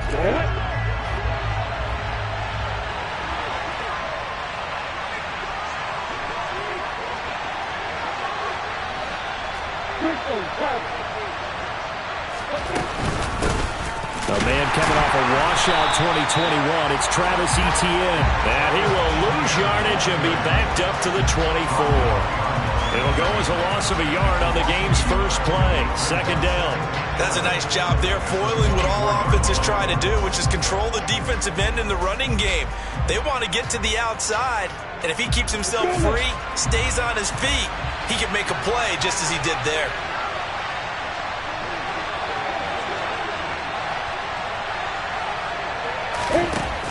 A man coming off a washout 2021. It's Travis Etienne. And he will lose yardage and be backed up to the 24. It'll go as a loss of a yard on the game's first play. Second down. That's a nice job there, foiling what all offenses try to do, which is control the defensive end in the running game. They want to get to the outside, and if he keeps himself free, stays on his feet, he can make a play just as he did there.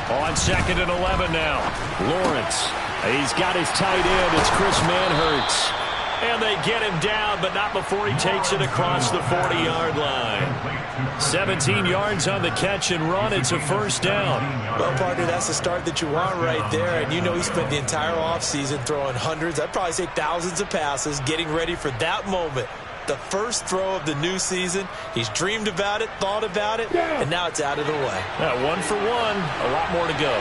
On 2nd and 11 now. Lawrence. He's got his tight end. It's Chris Manhertz. And they get him down, but not before he takes it across the 40-yard line. 17 yards on the catch and run. It's a first down. Well, partner, that's the start that you want right there. And you know he spent the entire offseason throwing hundreds, I'd probably say thousands of passes, getting ready for that moment. The first throw of the new season. He's dreamed about it, thought about it, and now it's out of the way. 1 for 1. A lot more to go.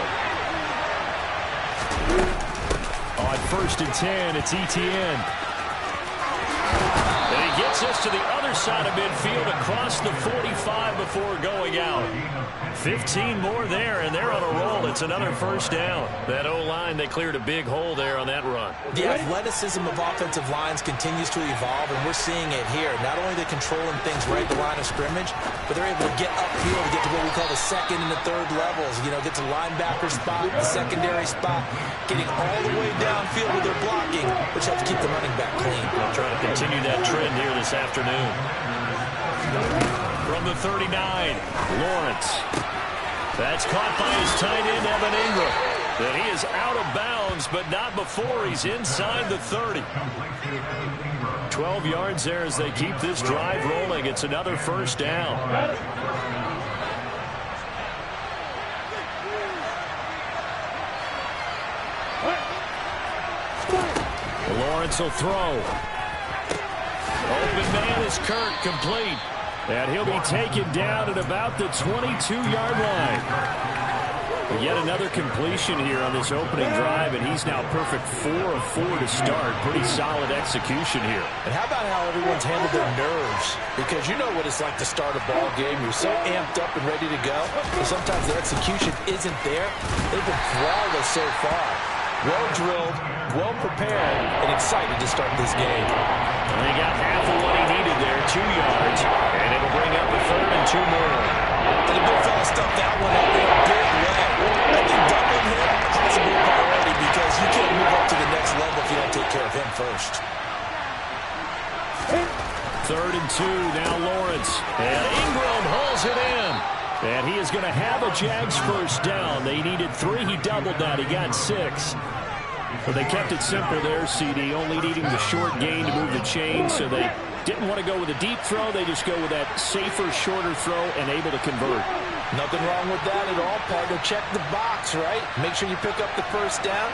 On 1st and 10, it's Etienne. And he gets us to the other side of midfield across the 45 before going out. 15 more there, and they're on a roll. It's another first down. That O-line, they cleared a big hole there on that run. The athleticism of offensive lines continues to evolve, and we're seeing it here. Not only are they controlling things right at the line of scrimmage, but they're able to get upfield to get to what we call the second and the third levels. You know, get to linebacker spot, the secondary spot, getting all the way downfield with their blocking, which helps keep the running back clean. They'll try to continue that trend here this afternoon. From the 39, Lawrence. That's caught by his tight end, Evan Ingram. And he is out of bounds, but not before he's inside the 30. 12 yards there as they keep this drive rolling. It's another first down. Lawrence will throw. Open man is Kirk, complete. And he'll be taken down at about the 22-yard line. Yet another completion here on this opening drive, and he's now perfect 4 of 4 to start. Pretty solid execution here. And how about how everyone's handled their nerves? Because you know what it's like to start a ball game. You're so amped up and ready to go, but sometimes the execution isn't there. They've been flawless so far. Well drilled, well prepared, and excited to start this game. And they got half of what he needed there, 2 yards, and it'll bring up a 3rd and 2 more. And the big fella stuffed that one up in a big way. I think doubling him has to be a priority because you can't move up to the next level if you don't take care of him first. 3rd and 2, now Lawrence. And Ingram hauls it in. And he is going to have a Jags first down. They needed 3. He doubled that. He got 6. But they kept it simple there, CD, only needing the short gain to move the chain, so they didn't want to go with a deep throw. They just go with that safer, shorter throw and able to convert. Nothing wrong with that at all, partner. Check the box, right? Make sure you pick up the first down.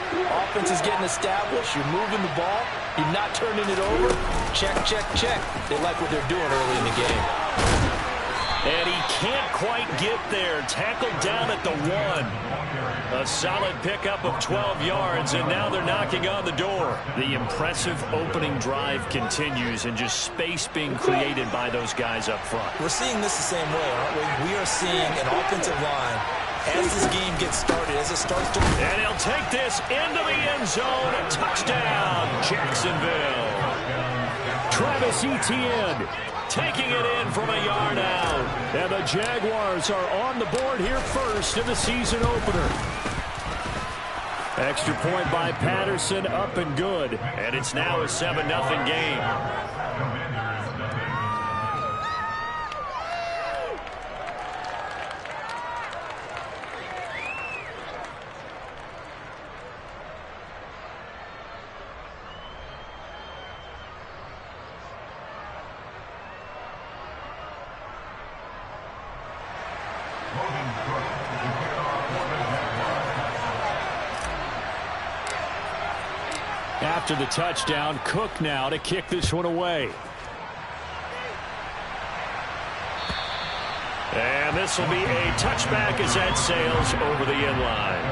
Offense is getting established. You're moving the ball. You're not turning it over. Check, check, check. They like what they're doing early in the game. And he can't quite get there. Tackled down at the 1. A solid pickup of 12 yards, and now they're knocking on the door. The impressive opening drive continues, and just space being created by those guys up front. We're seeing this the same way, aren't we? We are seeing an offensive line as this game gets started, as it starts to... And he'll take this into the end zone. A touchdown, Jacksonville. Travis Etienne taking it in from a yard out. And the Jaguars are on the board here first in the season opener. Extra point by Patterson, up and good. And it's now a 7-0 game. After the touchdown, Cook now to kick this one away. And this will be a touchback as that sails over the end line.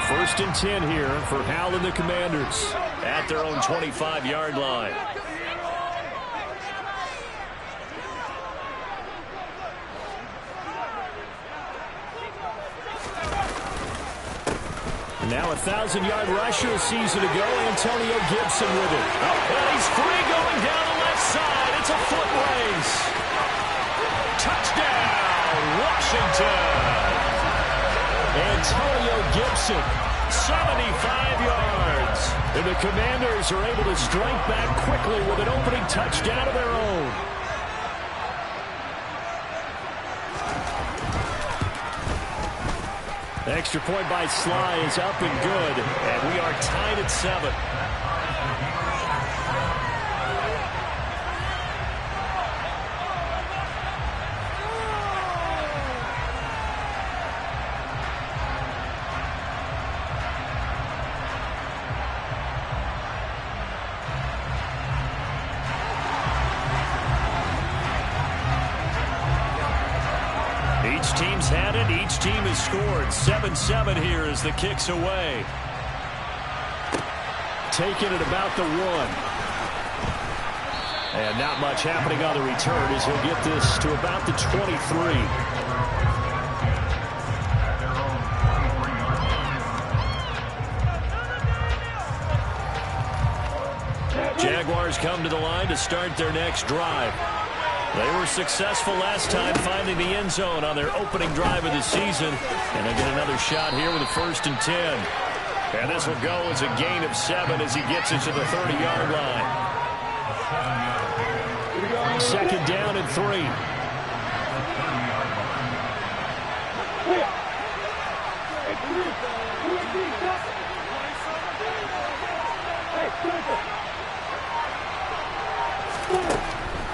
First and 10 here for Hal and the Commanders at their own 25-yard line. Now a 1,000-yard rusher a season ago, Antonio Gibson with it. And he's free going down the left side. It's a foot race. Touchdown, Washington. Antonio Gibson, 75 yards. And the Commanders are able to strike back quickly with an opening touchdown of their own. The extra point by Sly is up and good, and we are tied at 7. Each team's had it. Each team has scored. 7-7 here as the kick's away. Taking it about the 1. And not much happening on the return as he'll get this to about the 23. Jaguars come to the line to start their next drive. They were successful last time finding the end zone on their opening drive of the season. And they'll get another shot here with a 1st and 10. And this will go as a gain of 7 as he gets it to the 30-yard line. 2nd down and 3.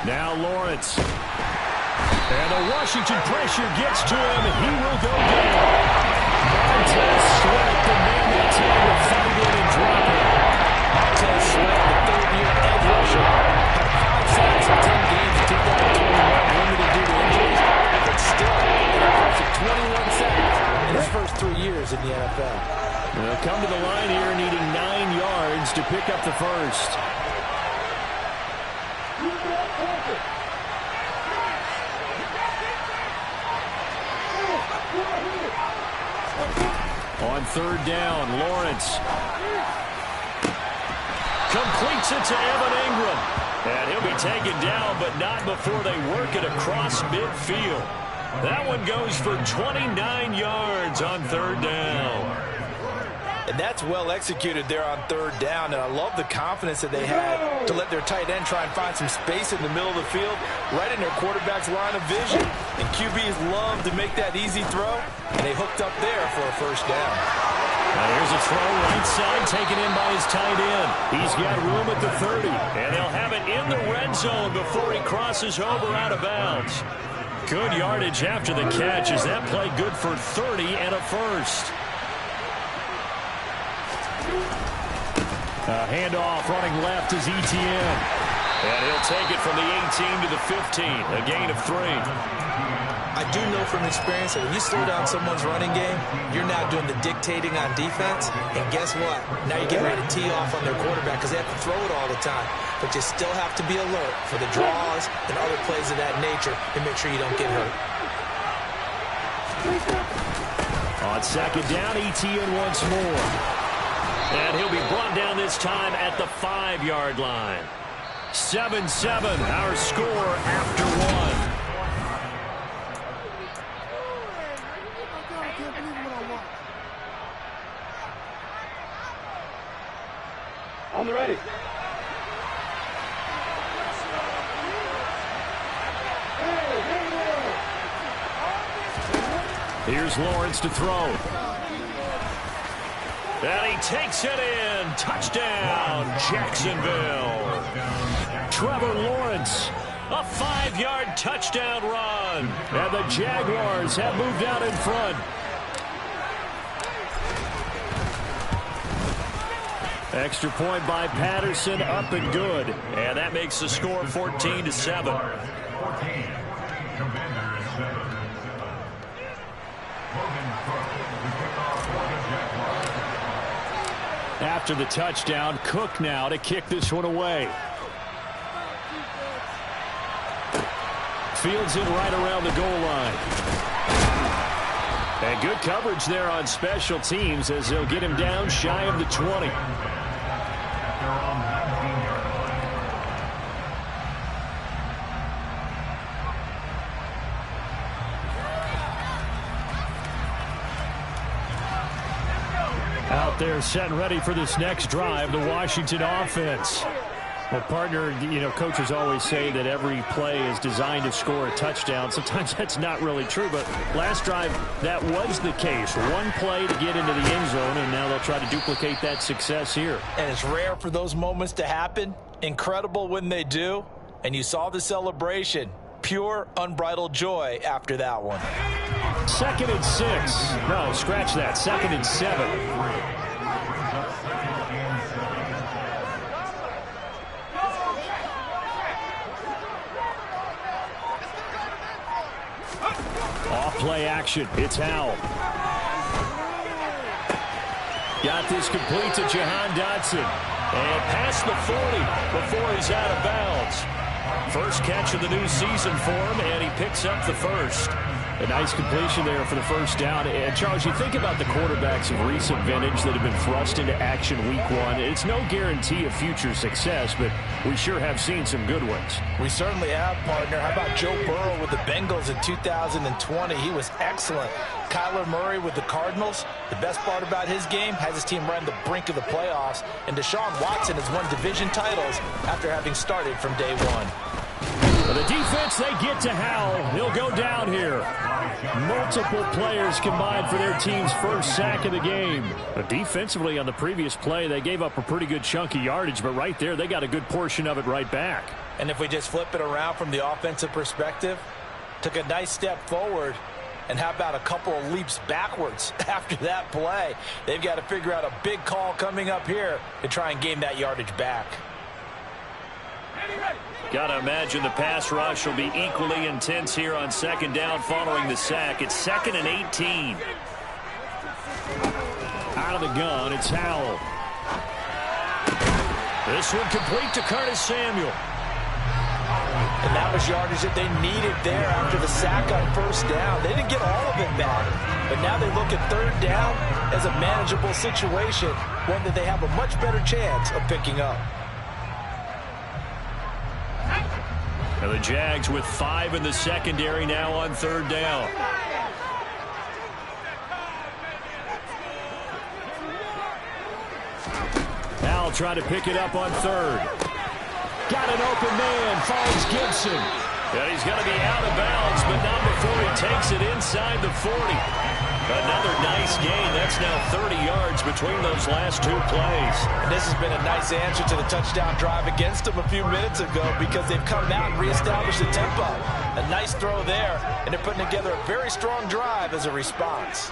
Now Lawrence. And the Washington pressure gets to him, and he will go down. Montez Sweat, the man that team will fight in and drop it. Montez Sweat, the 3rd-year edge rusher, had 5 sacks in 10 games in 2021, limited due to injuries, but still an impressive 21 sacks in his first 3 years in the NFL. They'll come to the line here needing 9 yards to pick up the first. On 3rd down, Lawrence completes it to Evan Ingram. And he'll be taken down, but not before they work it across midfield. That one goes for 29 yards on 3rd down. And that's well executed there on 3rd down. And I love the confidence that they had to let their tight end try and find some space in the middle of the field, right in their quarterback's line of vision. And QBs love to make that easy throw, and they hooked up there for a 1st down. Now here's a throw right side taken in by his tight end. He's got room at the 30, and they'll have it in the red zone before he crosses over out of bounds. Good yardage after the catch as that play good for 30 and a 1st. Handoff running left is Etienne. And he'll take it from the 18 to the 15, a gain of 3. I do know from experience that when you slow down someone's running game, you're now doing the dictating on defense. And guess what? Now you're getting ready to tee off on their quarterback because they have to throw it all the time. But you still have to be alert for the draws and other plays of that nature and make sure you don't get hurt. On 2nd down, Etienne once more. And he'll be brought down this time at the 5-yard line. 7-7, our score after 1. On the ready. Here's Lawrence to throw. And he takes it in. Touchdown, Jacksonville. Trevor Lawrence, a 5-yard touchdown run. And the Jaguars have moved out in front. Extra point by Patterson, up and good. And that makes the score 14-7. After the touchdown, Cook now to kick this one away. Fields it right around the goal line. And good coverage there on special teams as they'll get him down shy of the 20. Out there set and ready for this next drive, the Washington offense. Well, partner, you know, coaches always say that every play is designed to score a touchdown. Sometimes that's not really true, but last drive, that was the case. One play to get into the end zone, and now they'll try to duplicate that success here. And it's rare for those moments to happen. Incredible when they do. And you saw the celebration. Pure, unbridled joy after that one. 2nd and 6. No, scratch that. 2nd and 7. Off-play action. It's Howell. Got this complete to Jahan Dotson. And past the 40 before he's out of bounds. First catch of the new season for him, and he picks up the first. A nice completion there for the first down. And, Charles, you think about the quarterbacks of recent vintage that have been thrust into action week one. It's no guarantee of future success, but we sure have seen some good ones. We certainly have, partner. How about Joe Burrow with the Bengals in 2020? He was excellent. Kyler Murray with the Cardinals. The best part about his game, has his team right on the brink of the playoffs. And Deshaun Watson has won division titles after having started from day one. The defense, they get to Howell. He'll go down here. Multiple players combined for their team's first sack of the game. But defensively on the previous play, they gave up a pretty good chunk of yardage, but right there, they got a good portion of it right back. And if we just flip it around from the offensive perspective, took a nice step forward, and how about a couple of leaps backwards after that play? They've got to figure out a big call coming up here to try and gain that yardage back. Got to imagine the pass rush will be equally intense here on 2nd down following the sack. It's 2nd and 18. Out of the gun, it's Howell. This one complete to Curtis Samuel. And that was yardage that they needed there after the sack on 1st down. They didn't get all of it back, but now they look at 3rd down as a manageable situation, one that they have a much better chance of picking up. And the Jags with 5 in the secondary now on 3rd down. Howell trying to pick it up on 3rd. Got an open man, finds Gibson. And he's going to be out of bounds, but not before he takes it inside the 40. Another nice gain. That's now 30 yards between those last 2 plays. And this has been a nice answer to the touchdown drive against them a few minutes ago because they've come out and reestablished the tempo. A nice throw there, and they're putting together a very strong drive as a response.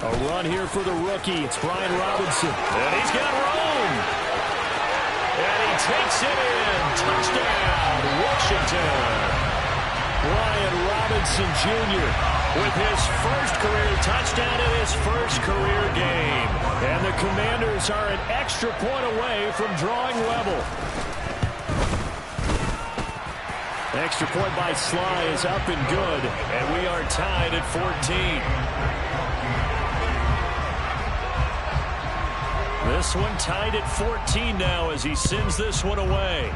A run here for the rookie. It's Brian Robinson. And he's got room. And he takes it in. Touchdown, Washington. Brian Robinson Jr. with his first career touchdown in his first career game. And the Commanders are an extra point away from drawing level. Extra point by Sly is up and good. And we are tied at 14. This one tied at 14 now as he sends this one away.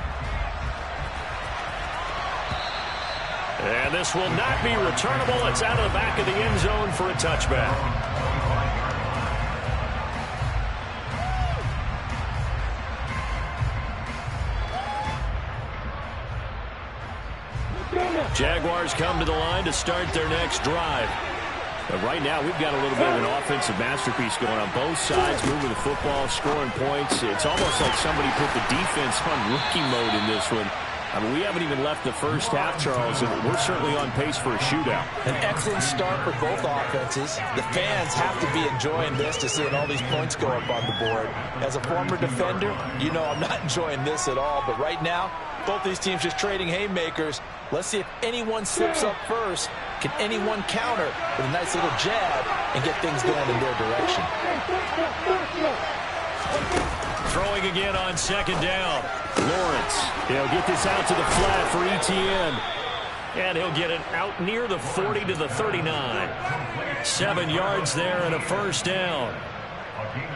And this will not be returnable. It's out of the back of the end zone for a touchback. Jaguars come to the line to start their next drive. But right now, we've got a little bit of an offensive masterpiece going on both sides, moving the football, scoring points. It's almost like somebody put the defense on rookie mode in this one. I mean, we haven't even left the first half, Charles, and we're certainly on pace for a shootout. An excellent start for both offenses. The fans have to be enjoying this to seeing all these points go up on the board. As a former defender, you know I'm not enjoying this at all. But right now, both these teams just trading haymakers. Let's see if anyone slips up first. Can anyone counter with a nice little jab and get things going in their direction? Throwing again on second down. Lawrence, he'll get this out to the flat for Etienne. And he'll get it out near the 40 to the 39. 7 yards there and a first down.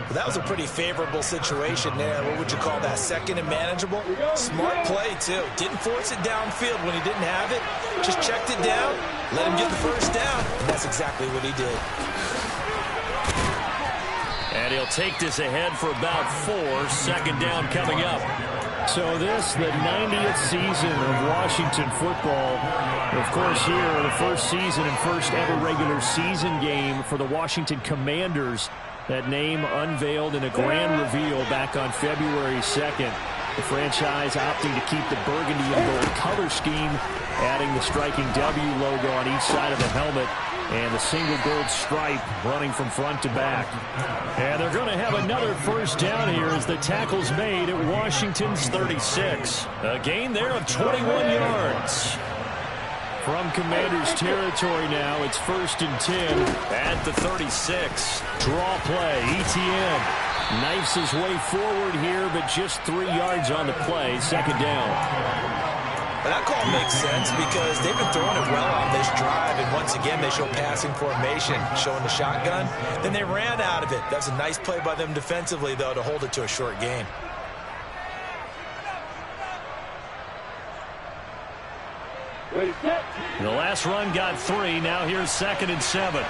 Well, that was a pretty favorable situation there. What would you call that? Second and manageable? Smart play, too. Didn't force it downfield when he didn't have it. Just checked it down, let him get the first down. And that's exactly what he did. And he'll take this ahead for about 4. Second down coming up. So this, the 90th season of Washington football. Of course, here, the first season and first ever regular season game for the Washington Commanders. That name unveiled in a grand reveal back on February 2nd. The franchise opting to keep the burgundy and gold color scheme, adding the striking W logo on each side of the helmet, and the single gold stripe running from front to back. And they're going to have another first down here as the tackle's made at Washington's 36. A gain there of 21 yards. From Commanders territory now, it's 1st and 10 at the 36. Draw play, Etienne knifes his way forward here, but just 3 yards on the play. Second down. And that call makes sense because they've been throwing it well on this drive, and once again they show passing formation, showing the shotgun. Then they ran out of it. That's a nice play by them defensively, though, to hold it to a short gain. The last run got 3. Now here's 2nd and 7.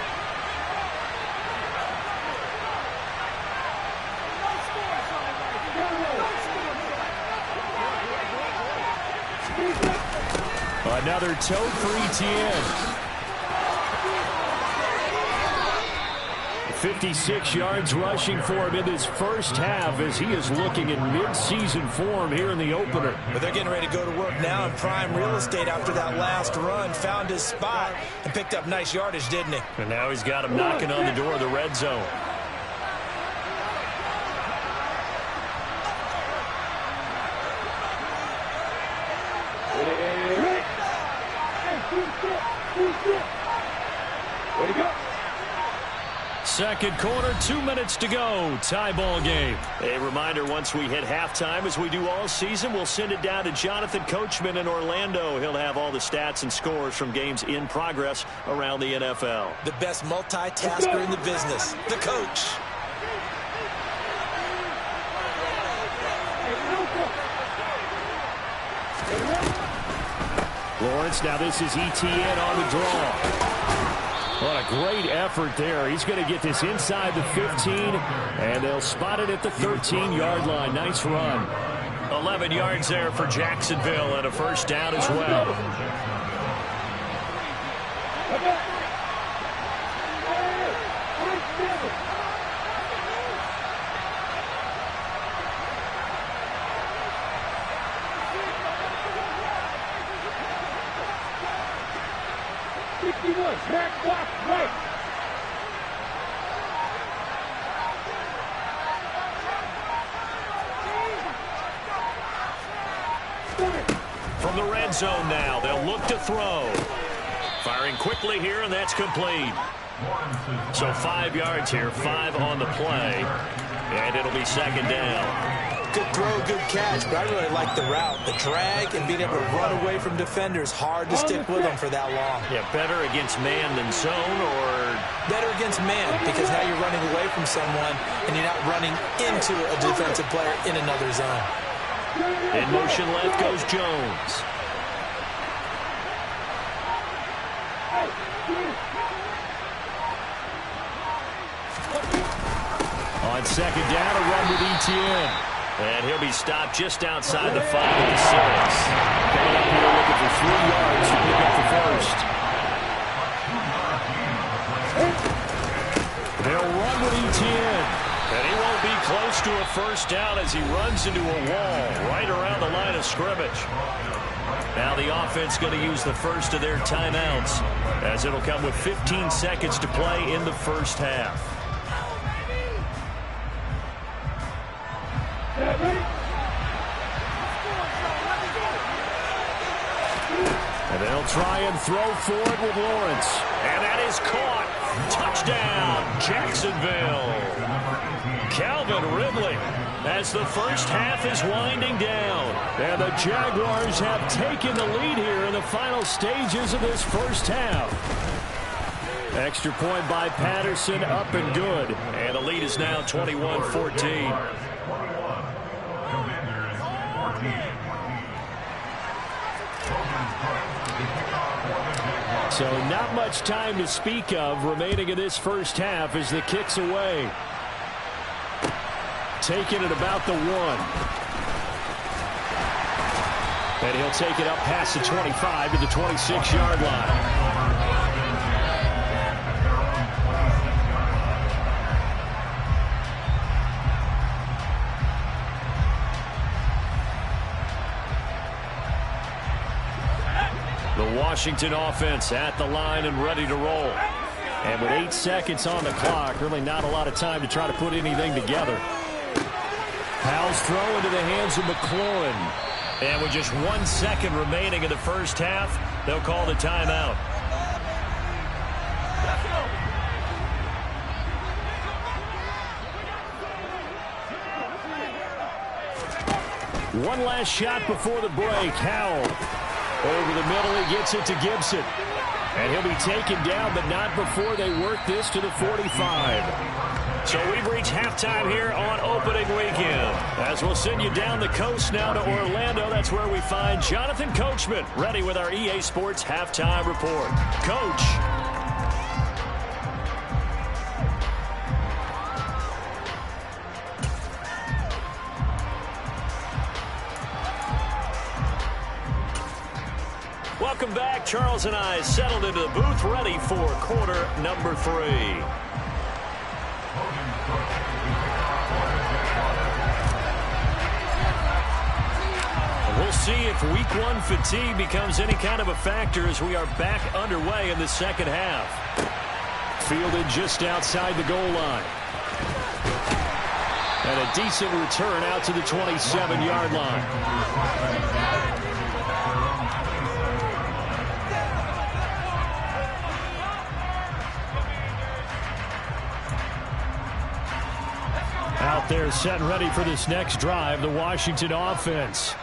Another tote for Etienne. 56 yards rushing for him in this first half as he is looking in mid-season form here in the opener. But they're getting ready to go to work now in prime real estate after that last run. Found his spot and picked up nice yardage, didn't he? And now he's got him knocking on the door of the red zone. Way to go. Second quarter, 2 minutes to go. Tie ball game. A reminder, once we hit halftime, as we do all season, we'll send it down to Jonathan Coachman in Orlando. He'll have all the stats and scores from games in progress around the NFL. The best multitasker in the business, the coach. Lawrence, now this is Etienne on the draw. What a great effort there. He's going to get this inside the 15, and they'll spot it at the 13-yard line. Nice run. 11 yards there for Jacksonville, and a first down as well. From the red zone now, they'll look to throw. Firing quickly here, and that's complete. So 5 yards here, 5 on the play, and it'll be second down. Good throw, good catch, but I really like the route. The drag and being able to run away from defenders, hard to stick with them for that long. Yeah, better against man than zone, or? Better against man, because now you're running away from someone and you're not running into a defensive player in another zone. In motion left goes Jones. On second down, a run with Etienne. And he'll be stopped just outside the 5 at the 6. Coming up here looking for 3 yards to pick up the first. They'll run with Etienne. And he won't be close to a first down as he runs into a wall right around the line of scrimmage. Now the offense going to use the first of their timeouts as it'll come with 15 seconds to play in the first half. And they'll try and throw for it with Lawrence. And that is caught. Touchdown, Jacksonville. Calvin Ridley as the first half is winding down. And the Jaguars have taken the lead here in the final stages of this first half. Extra point by Patterson, up and good. And the lead is now 21-14. So not much time to speak of remaining in this first half as the kick's away. Taking it about the 1. And he'll take it up past the 25 to the 26-yard line. The Washington offense at the line and ready to roll. And with 8 seconds on the clock, really not a lot of time to try to put anything together. Powell's throw into the hands of McLaurin. And with just 1 second remaining in the first half, they'll call the timeout. One last shot before the break. Howell over the middle, he gets it to Gibson. And he'll be taken down, but not before they work this to the 45. So we've reached halftime here on opening weekend. As we'll send you down the coast now to Orlando, that's where we find Jonathan Coachman, ready with our EA Sports Halftime Report. Coach. Welcome back. Charles and I settled into the booth, ready for quarter number 3. We'll see if week 1 fatigue becomes any kind of a factor as we are back underway in the second half. Fielded just outside the goal line. And a decent return out to the 27-yard line. Out there set and ready for this next drive, the Washington offense.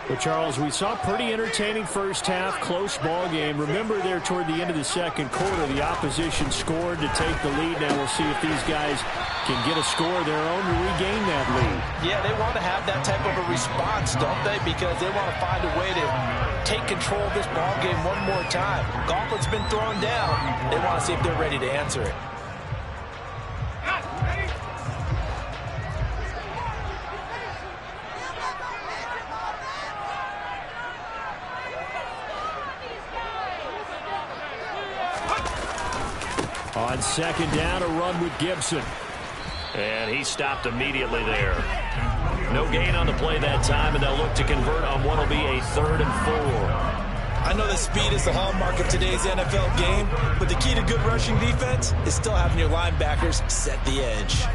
But, Charles, we saw a pretty entertaining first half, close ball game. Remember there toward the end of the second quarter, the opposition scored to take the lead. Now we'll see if these guys can get a score of their own to regain that lead. Yeah, they want to have that type of a response, don't they? Because they want to find a way to take control of this ball game one more time. Gauntlet's been thrown down. They want to see if they're ready to answer it. On second down, a run with Gibson. And he stopped immediately there. No gain on the play that time, and they'll look to convert on what will be a 3rd and 4. I know that speed is the hallmark of today's NFL game, but the key to good rushing defense is still having your linebackers set the edge.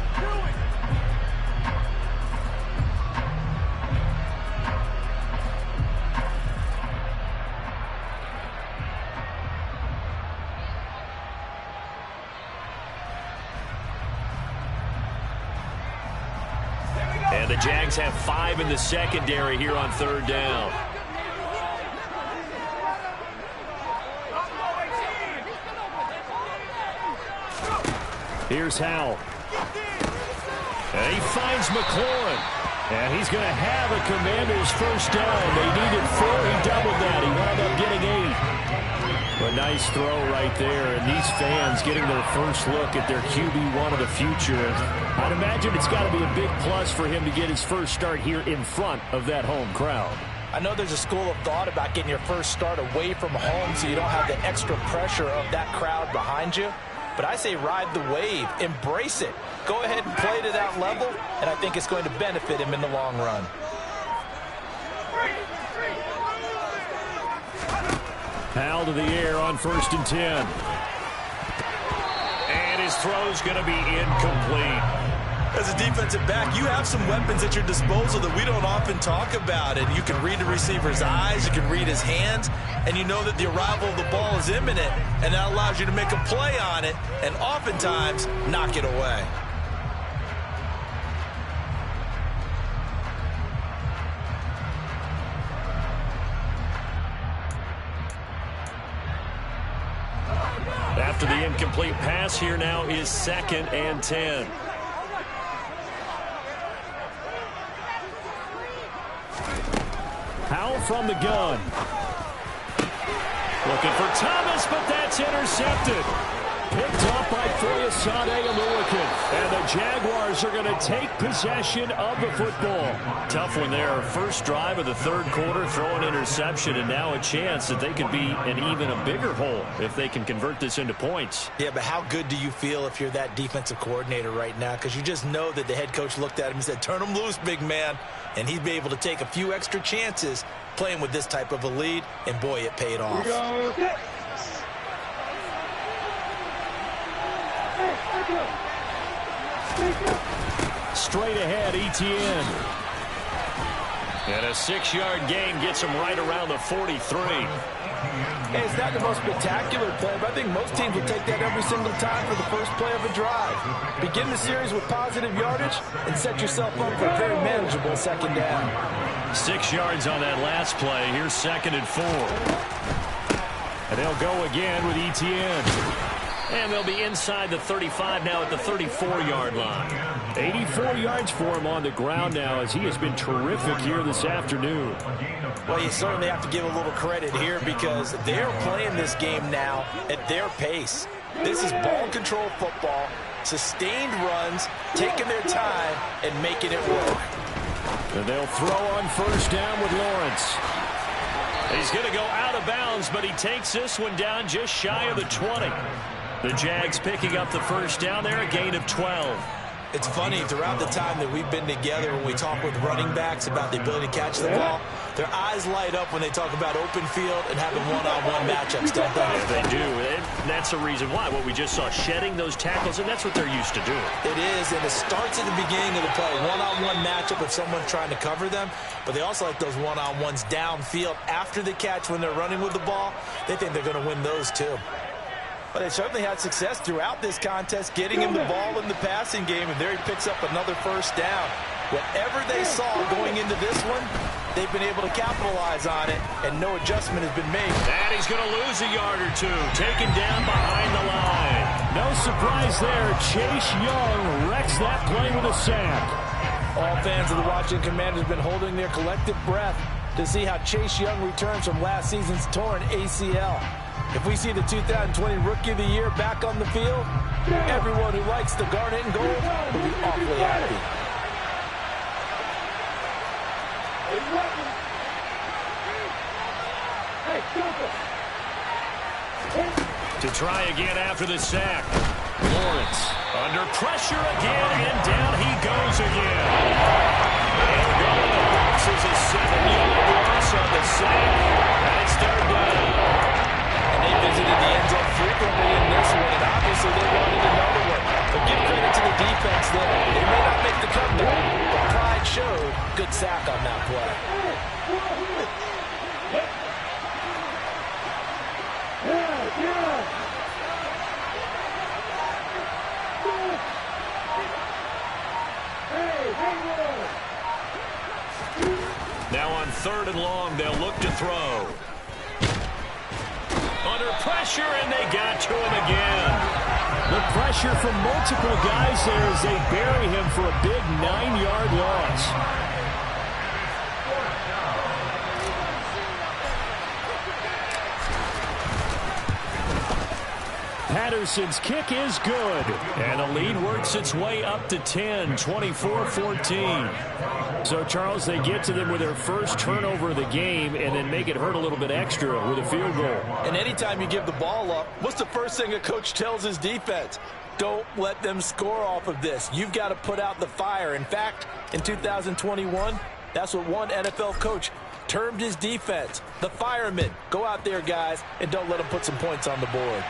And the Jags have 5 in the secondary here on 3rd down. Here's Howell. And he finds McLaurin. And he's going to have a Commanders first down. They needed 4. He doubled that. He wound up getting 8. A nice throw right there, and these fans getting their first look at their QB1 of the future. I'd imagine it's got to be a big plus for him to get his first start here in front of that home crowd. I know there's a school of thought about getting your first start away from home so you don't have the extra pressure of that crowd behind you. But I say ride the wave. Embrace it. Go ahead and play to that level, and I think it's going to benefit him in the long run. Foul to the air on 1st and 10. And his throw's going to be incomplete. As a defensive back, you have some weapons at your disposal that we don't often talk about. And you can read the receiver's eyes, you can read his hands, and you know that the arrival of the ball is imminent, and that allows you to make a play on it and oftentimes knock it away. After the incomplete pass, here now is 2nd and 10. Powell from the gun. Looking for Thomas, but that's intercepted. Picked off by Foyesade Aluakin. And the Jaguars are going to take possession of the football. Tough one there. First drive of the 3rd quarter, throw an interception, and now a chance that they could be in even a bigger hole if they can convert this into points. Yeah, but how good do you feel if you're that defensive coordinator right now? Because you just know that the head coach looked at him and said, turn him loose, big man. And he'd be able to take a few extra chances playing with this type of a lead, and boy, it paid off. Straight ahead, Etienne. And a 6-yard gain gets him right around the 43. Hey, it's not the most spectacular play, but I think most teams will take that every single time for the first play of a drive. Begin the series with positive yardage and set yourself up for a very manageable 2nd down. 6 yards on that last play. Here's 2nd and 4. And they'll go again with Etienne. And they'll be inside the 35 now at the 34-yard line. 84 yards for him on the ground now, as he has been terrific here this afternoon. Well, you certainly have to give a little credit here because they're playing this game now at their pace. This is ball control football, sustained runs, taking their time, and making it work. And they'll throw on 1st down with Lawrence. He's going to go out of bounds, but he takes this one down just shy of the 20. The Jags picking up the 1st down there, a gain of 12. It's funny, throughout the time that we've been together, when we talk with running backs about the ability to catch the ball, their eyes light up when they talk about open field and having one-on-one matchups, don't they? Yeah, they do. And that's the reason why. What we just saw, shedding those tackles, and that's what they're used to doing. It is, and it starts at the beginning of the play. One-on-one matchup if someone's trying to cover them, but they also like those one-on-ones downfield after the catch when they're running with the ball. They think they're going to win those too. But they certainly had success throughout this contest, getting him the ball in the passing game, and there he picks up another 1st down. Whatever they saw going into this one, they've been able to capitalize on it, and no adjustment has been made. And he's going to lose a yard or two, taken down behind the line. No surprise there. Chase Young wrecks that play with a sack. All fans of the Washington Commanders have been holding their collective breath to see how Chase Young returns from last season's torn ACL. If we see the 2020 Rookie of the Year back on the field, everyone who likes the garnet and gold will be awfully happy. To try again after the sack. Lawrence under pressure again, and down he goes again. And going to the box is a 7-yard loss on the sack. And it's 3rd down. They visited the end zone frequently in this one, and obviously they wanted another one. But give credit to the defense there. They may not make the comeback, but pride showed. Good sack on that play. Now on 3rd and long, they'll look to throw. Under pressure, and they got to him again. The pressure from multiple guys there as they bury him for a big 9-yard loss. Patterson's kick is good. And the lead works its way up to 10, 24-14. So, Charles, they get to them with their first turnover of the game and then make it hurt a little bit extra with a field goal. And anytime you give the ball up, what's the first thing a coach tells his defense? Don't let them score off of this. You've got to put out the fire. In fact, in 2021, that's what one NFL coach termed his defense. The firemen. Go out there, guys, and don't let them put some points on the board.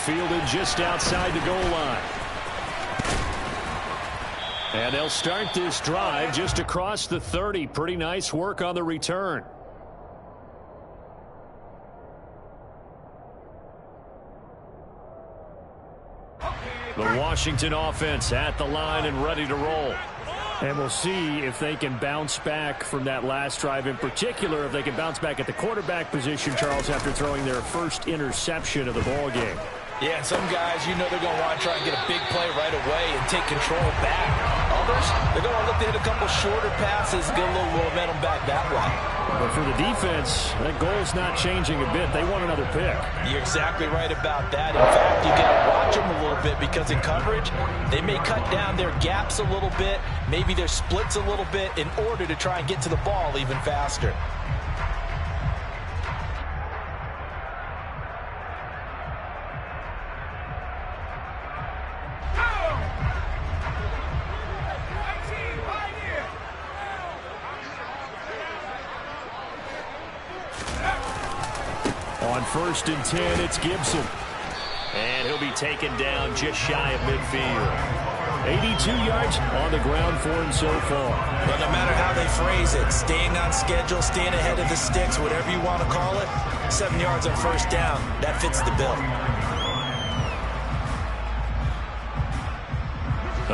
Fielded just outside the goal line. And they'll start this drive just across the 30. Pretty nice work on the return. The Washington offense at the line and ready to roll. And we'll see if they can bounce back from that last drive, in particular if they can bounce back at the quarterback position, Charles, after throwing their first interception of the ball game. Yeah, some guys, you know they're going to want to try and get a big play right away and take control back. Others, they're going to look to hit a couple shorter passes, get a little momentum back that way. But for the defense, that goal's not changing a bit. They want another pick. You're exactly right about that. In fact, you got to watch them a little bit because in coverage, they may cut down their gaps a little bit, maybe their splits a little bit in order to try and get to the ball even faster. On 1st and 10, it's Gibson. And he'll be taken down just shy of midfield. 82 yards on the ground for him so far. But no matter how they phrase it, staying on schedule, staying ahead of the sticks, whatever you want to call it, 7 yards on 1st down, that fits the bill.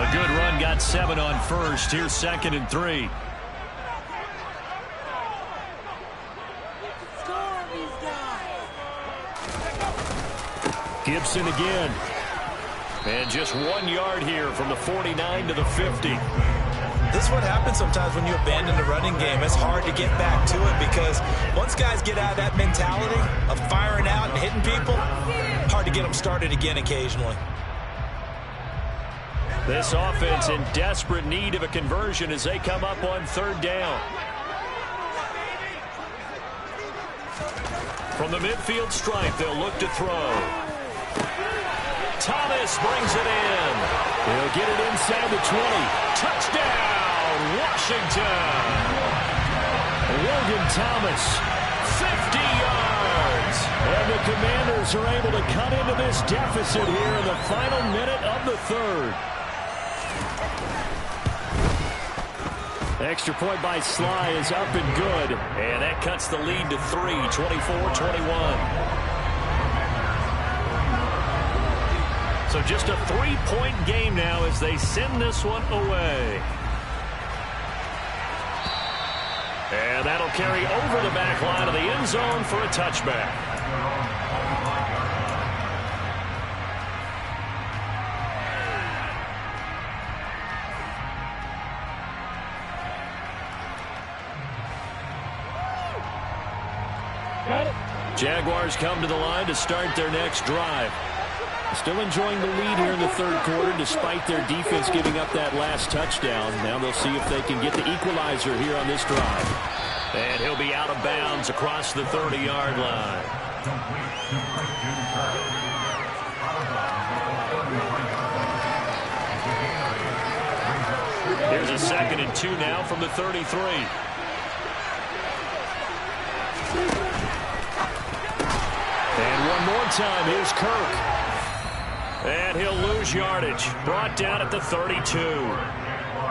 A good run, got 7 on 1st. Here's 2nd and 3. Gibson again. And just 1 yard here from the 49 to the 50. This is what happens sometimes when you abandon the running game. It's hard to get back to it because once guys get out of that mentality of firing out and hitting people, hard to get them started again occasionally. This offense in desperate need of a conversion as they come up on 3rd down. From the midfield stripe, they'll look to throw. Thomas brings it in. He'll get it inside the 20. Touchdown, Washington. Logan Thomas, 50 yards. And the Commanders are able to cut into this deficit here in the final minute of the 3rd. Extra point by Sly is up and good. And that cuts the lead to 3, 24-21. So just a 3-point game now as they send this one away. And that'll carry over the back line of the end zone for a touchback. Jaguars come to the line to start their next drive. Still enjoying the lead here in the 3rd quarter despite their defense giving up that last touchdown. Now they'll see if they can get the equalizer here on this drive. And he'll be out of bounds across the 30-yard line. Here's a 2nd and 2 now from the 33. And one more time, here's Kirk. And he'll lose yardage. Brought down at the 32.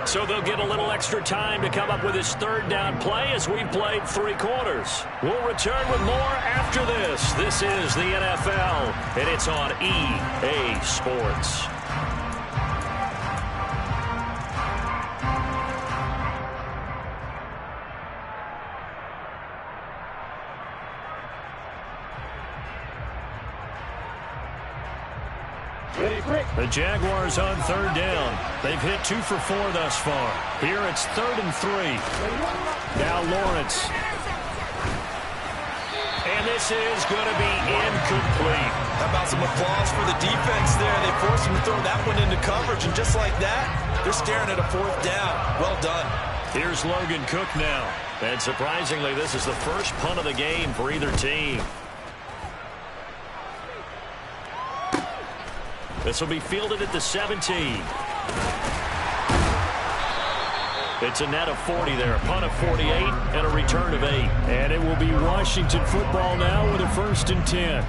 So they'll get a little extra time to come up with his 3rd down play as we've played 3 quarters. We'll return with more after this. This is the NFL, and it's on EA Sports. The Jaguars on 3rd down. They've hit 2 for 4 thus far. Here it's 3rd and 3. Now Lawrence. And this this is going to be incomplete. How about some applause for the defense there? They forced him to throw that one into coverage, and just like that, they're staring at a 4th down. Well done. Here's Logan Cook now. And surprisingly, this is the first punt of the game for either team. This will be fielded at the 17. It's a net of 40 there, a punt of 48, and a return of 8. And it will be Washington football now with a 1st and 10.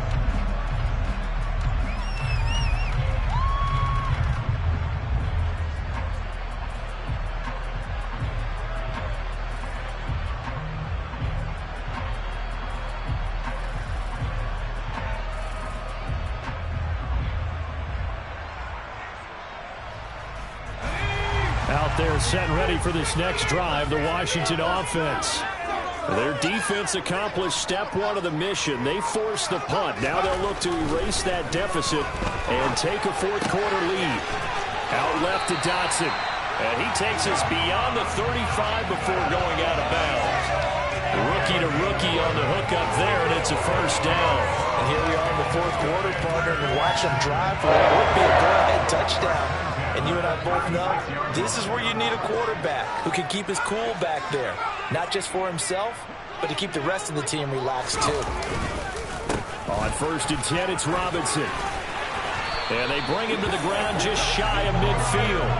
Out there set and ready for this next drive, the Washington offense. Their defense accomplished step 1 of the mission. They forced the punt. Now they'll look to erase that deficit and take a 4th quarter lead. Out left to Dotson. And he takes us beyond the 35 before going out of bounds. Rookie to rookie on the hook up there, and it's a 1st down. And here we are in the 4th quarter, partner, and watch them drive for what would be a go-ahead touchdown. And you and I both know this is where you need a quarterback who can keep his cool back there. Not just for himself, but to keep the rest of the team relaxed too. On 1st and 10, it's Robinson. And they bring him to the ground just shy of midfield.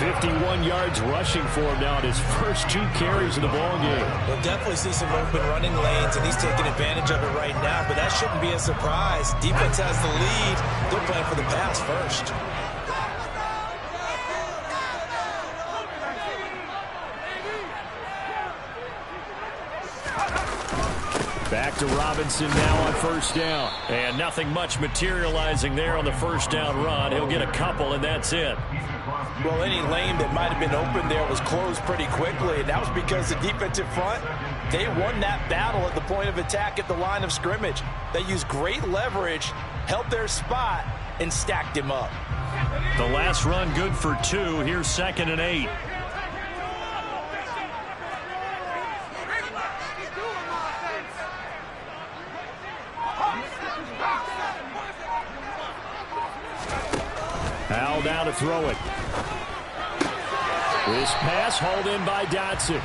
51 yards rushing for him now in his first 2 carries of the ballgame. We'll definitely see some open running lanes, and he's taking advantage of it right now, but that shouldn't be a surprise. Defense has the lead. They're playing for the pass first. Back to Robinson now on 1st down. And nothing much materializing there on the 1st down run. He'll get a couple, and that's it. Well, any lane that might have been open there was closed pretty quickly, and that was because the defensive front, they won that battle at the point of attack at the line of scrimmage. They used great leverage, held their spot, and stacked him up. The last run good for 2. Here's 2nd and 8. Howell down to throw it. This pass hauled in by Dotson.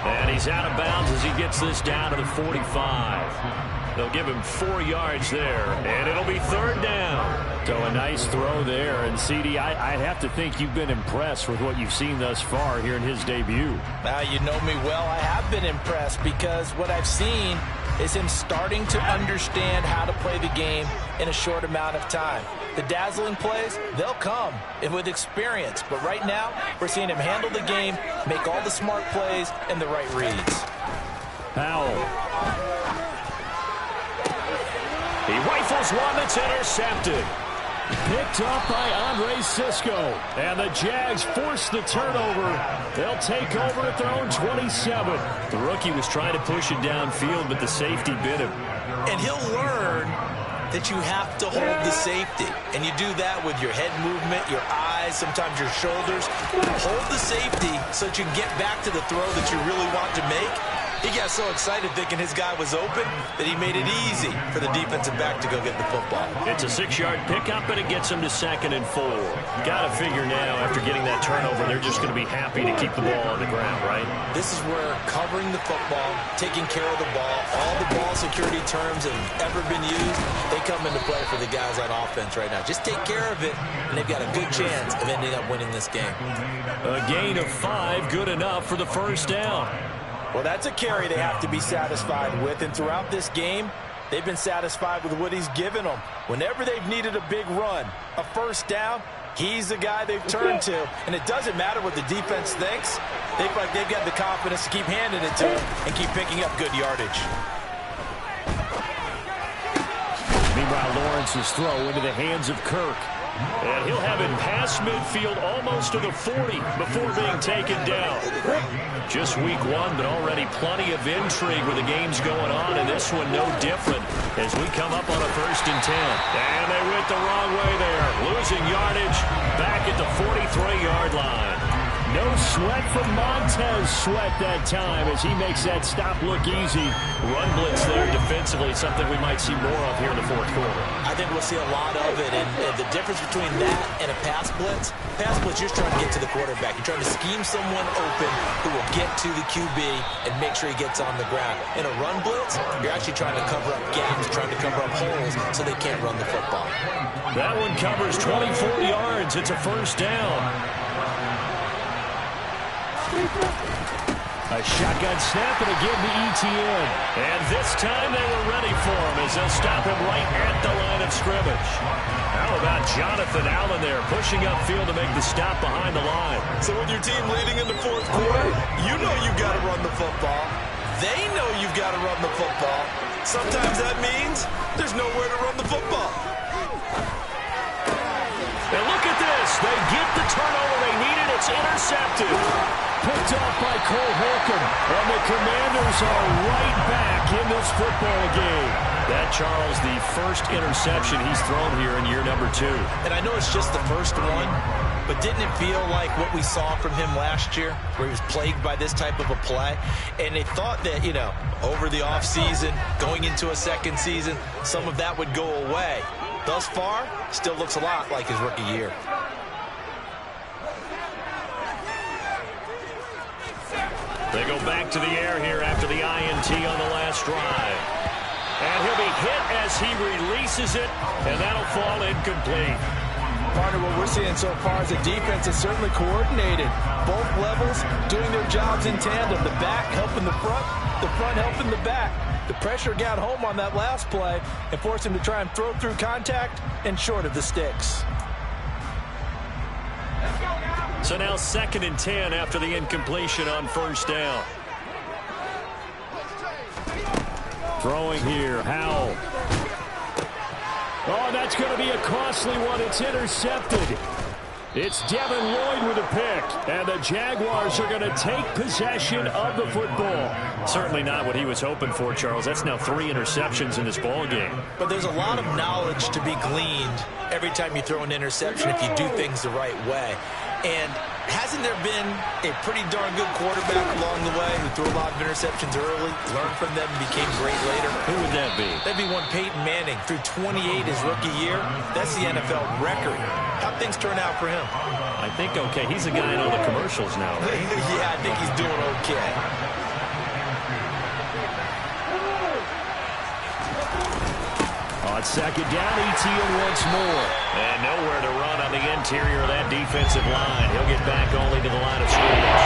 And he's out of bounds as he gets this down to the 45. They'll give him 4 yards there, and it'll be 3rd down. So a nice throw there. And, CD, I have to think you've been impressed with what you've seen thus far here in his debut. Now, you know me well. I have been impressed because what I've seen is him starting to understand how to play the game in a short amount of time. The dazzling plays, they'll come and with experience. But right now, we're seeing him handle the game, make all the smart plays, and the right reads. Howell. He rifles one that's intercepted. Picked up by Andre Cisco. And the Jags force the turnover. They'll take over at their own 27. The rookie was trying to push it downfield, but the safety bit him. And he'll learn that you have to hold the safety. And you do that with your head movement, your eyes, sometimes your shoulders. Hold the safety so that you can get back to the throw that you really want to make. He got so excited thinking his guy was open that he made it easy for the defensive back to go get the football. It's a 6-yard pickup, and it gets him to 2nd and 4. Got to figure now, after getting that turnover, they're just going to be happy to keep the ball on the ground, right? This is where covering the football, taking care of the ball, all the ball security terms that have ever been used, they come into play for the guys on offense right now. Just take care of it, and they've got a good chance of ending up winning this game. A gain of 5, good enough for the 1st down. Well, that's a carry they have to be satisfied with, and throughout this game, they've been satisfied with what he's given them. Whenever they've needed a big run, a 1st down, he's the guy they've turned to, and it doesn't matter what the defense thinks. They feel like they've got the confidence to keep handing it to him and keep picking up good yardage. Meanwhile, Lawrence's throw into the hands of Kirk. And he'll have it past midfield almost to the 40 before being taken down. Just week 1, but already plenty of intrigue where the game's going on, and this one no different as we come up on a 1st and 10. And they went the wrong way there, losing yardage back at the 43-yard line. No sweat from Montez Sweat that time as he makes that stop look easy. Run blitz there defensively, something we might see more of here in the fourth quarter. I think we'll see a lot of it, and the difference between that and a pass blitz, you're just trying to get to the quarterback. You're trying to scheme someone open who will get to the QB and make sure he gets on the ground. In a run blitz, you're actually trying to cover up gaps, trying to cover up holes so they can't run the football. That one covers 24 yards. It's a first down. A shotgun snap and again to ETN. And this time they were ready for him as they'll stop him right at the line of scrimmage. How about Jonathan Allen there pushing upfield to make the stop behind the line? So with your team leading in the fourth quarter, you know you've got to run the football. They know you've got to run the football. Sometimes that means there's nowhere to run the football. And look at this. They get the turnover they needed. It's intercepted. Picked off by Cole Holcomb. And the Commanders are right back in this football game. That, Charles, the first interception he's thrown here in year number 2. And I know it's just the first one, but didn't it feel like what we saw from him last year, where he was plagued by this type of a play? And they thought that, over the offseason, going into a second season, some of that would go away. Thus far, still looks a lot like his rookie year. They go back to the air here after the INT on the last drive. And he'll be hit as he releases it, and that'll fall incomplete. Partner, what we're seeing so far is the defense is certainly coordinated. Both levels doing their jobs in tandem. The back helping the front helping the back. The pressure got home on that last play and forced him to try and throw through contact and short of the sticks. So now 2nd and 10 after the incompletion on first down. Throwing here, Howell. Oh, that's going to be a costly one. It's intercepted. It's Devin Lloyd with a pick. And the Jaguars are going to take possession of the football. Certainly not what he was hoping for, Charles. That's now 3 interceptions in this ball game. But there's a lot of knowledge to be gleaned every time you throw an interception if you do things the right way. And hasn't there been a pretty darn good quarterback along the way who threw a lot of interceptions early, learned from them, and became great later? Who would that be? That'd be one Peyton Manning. Threw 28 his rookie year. That's the NFL record. How'd things turn out for him? I think okay. He's a guy in all the commercials now, right? Yeah, I think he's doing okay. On 2nd down, ETN once more. And nowhere to run on the interior of that defensive line. He'll get back only to the line of scrimmage.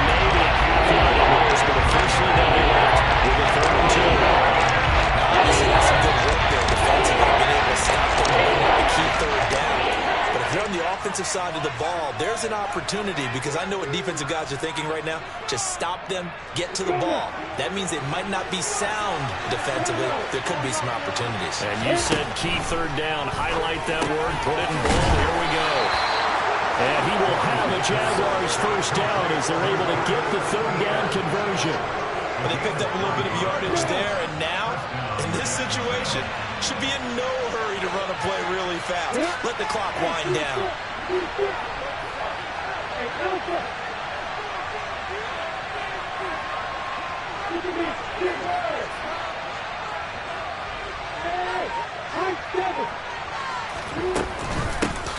Maybe a half yard at most, but officially they'll be left with a 3rd and 2. Now, obviously, that's some good work there defensively, being able to stop the run, a key 3rd down. But if you're on the offensive side of the ball, there's an opportunity, because I know what defensive guys are thinking right now. Just stop them, get to the ball. That means they might not be sound defensively. There could be some opportunities. And you said key 3rd down. Highlight that word. Put it in bold. Here we go. And he will have a Jaguars first down as they're able to get the 3rd down conversion. But they picked up a little bit of yardage there, and now, in this situation, should be in no hurry to run a play really fast. Let the clock wind down.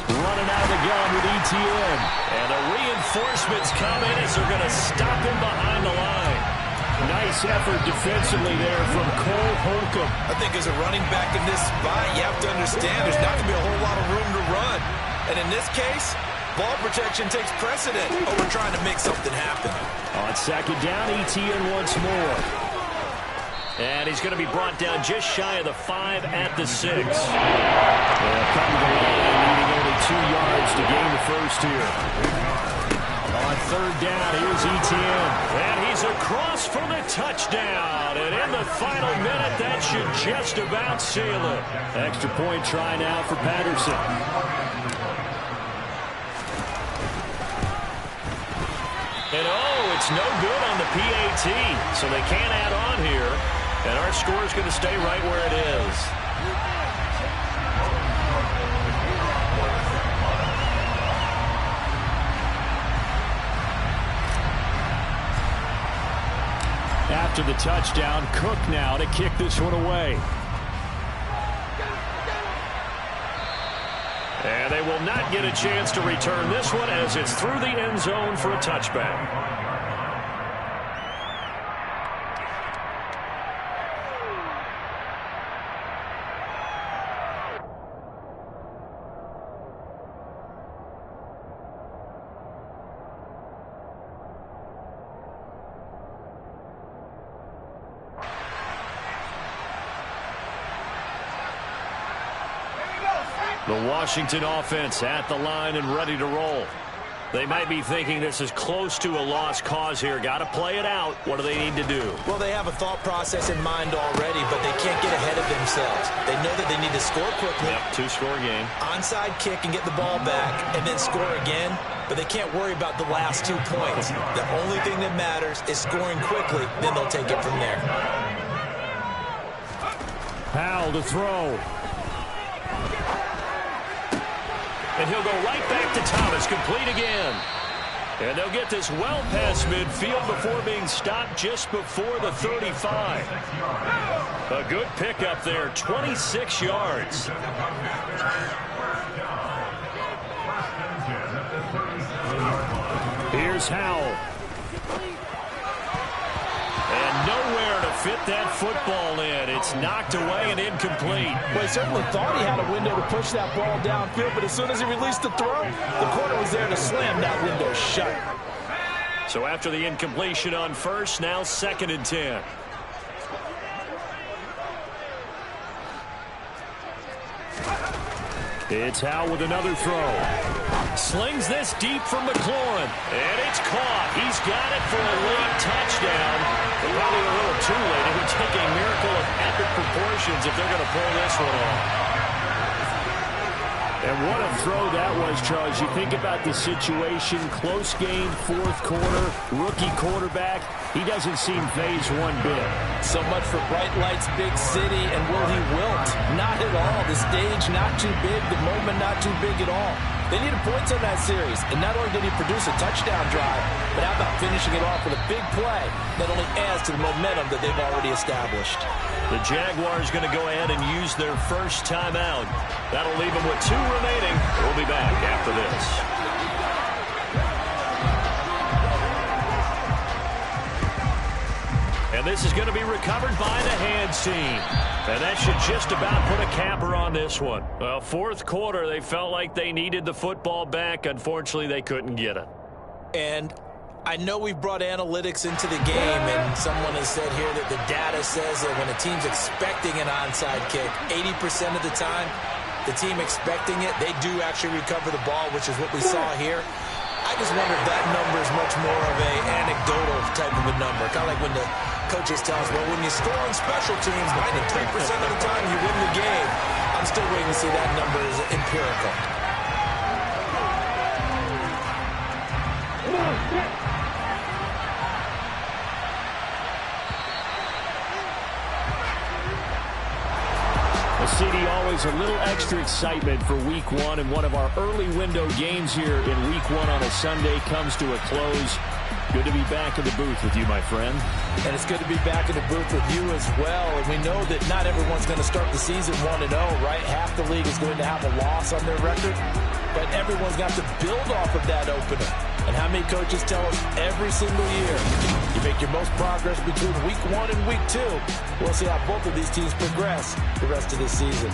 Running out of the gun with ETN. And the reinforcements come in as they're going to stop him behind the line. Nice effort defensively there from Cole Holcomb. I think as a running back in this spot, you have to understand there's not going to be a whole lot of room to run. And in this case, ball protection takes precedent over trying to make something happen. On 2nd down, ETN once more. And he's going to be brought down just shy of the 5 at the 6. They'll come to the line, needing only 2 yards to gain the first here. On 3rd down, here's ETN. And he's across for the touchdown. And in the final minute, that should just about seal it. Extra point try now for Patterson. And it's no good on the PAT. So they can't add on here. And our score is going to stay right where it is. after the touchdown. Cook now to kick this one away. And they will not get a chance to return this one as it's through the end zone for a touchback. The Washington offense at the line and ready to roll. They might be thinking this is close to a lost cause here. Got to play it out. What do they need to do? Well, they have a thought process in mind already, but they can't get ahead of themselves. They know that they need to score quickly. Yep, two-score game. Onside kick and get the ball back and then score again, but they can't worry about the last 2 points. The only thing that matters is scoring quickly, then they'll take it from there. Powell to throw. And he'll go right back to Thomas, complete again. And they'll get this well past midfield before being stopped just before the 35. A good pickup there, 26 yards. Here's Howell. And nowhere to fit that football in. It's knocked away and incomplete. Well, he certainly thought he had a window to push that ball downfield, but as soon as he released the throw, the corner was there to slam that window shut. So after the incompletion on first, now 2nd and 10. It's Howell with another throw. Slings this deep from McLaurin. And it's caught. He's got it for a late touchdown. But probably a little too late. It would take a miracle of epic proportions if they're going to pull this one off. And what a throw that was, Charles. You think about the situation, close game, 4th quarter, rookie quarterback. He doesn't seem phased one bit. So much for bright lights, big city, and will he wilt? Not at all. The stage not too big, the moment not too big at all. They needed points on that series, and not only did he produce a touchdown drive, but how about finishing it off with a big play that only adds to the momentum that they've already established. The Jaguars going to go ahead and use their first timeout. That'll leave them with 2 remaining. We'll be back after this. And this is going to be recovered by the hands team. And that should just about put a capper on this one. Well, 4th quarter, they felt like they needed the football back. Unfortunately, they couldn't get it. And I know we've brought analytics into the game, and someone has said here that the data says that when a team's expecting an onside kick, 80% of the time, the team expecting it, they do actually recover the ball, which is what we saw here. I just wonder if that number is much more of an anecdotal type of a number. Kind of like when the coaches tell us, well, when you score on special teams, 93% of the time you win the game. I'm still waiting to see that number is empirical. CD, always a little extra excitement for Week 1, and one of our early window games here in Week 1 on a Sunday comes to a close. Good to be back in the booth with you, my friend. And it's good to be back in the booth with you as well. And we know that not everyone's going to start the season 1-0, right? Half the league is going to have a loss on their record. But everyone's got to build off of that opener. And how many coaches tell us every single year, you make your most progress between Week 1 and Week 2. We'll see how both of these teams progress the rest of this season.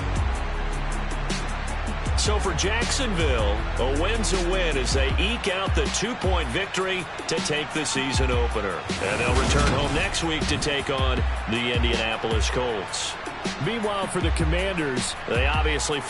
So for Jacksonville, a win's a win as they eke out the 2-point victory to take the season opener. And they'll return home next week to take on the Indianapolis Colts. Meanwhile, for the Commanders, they obviously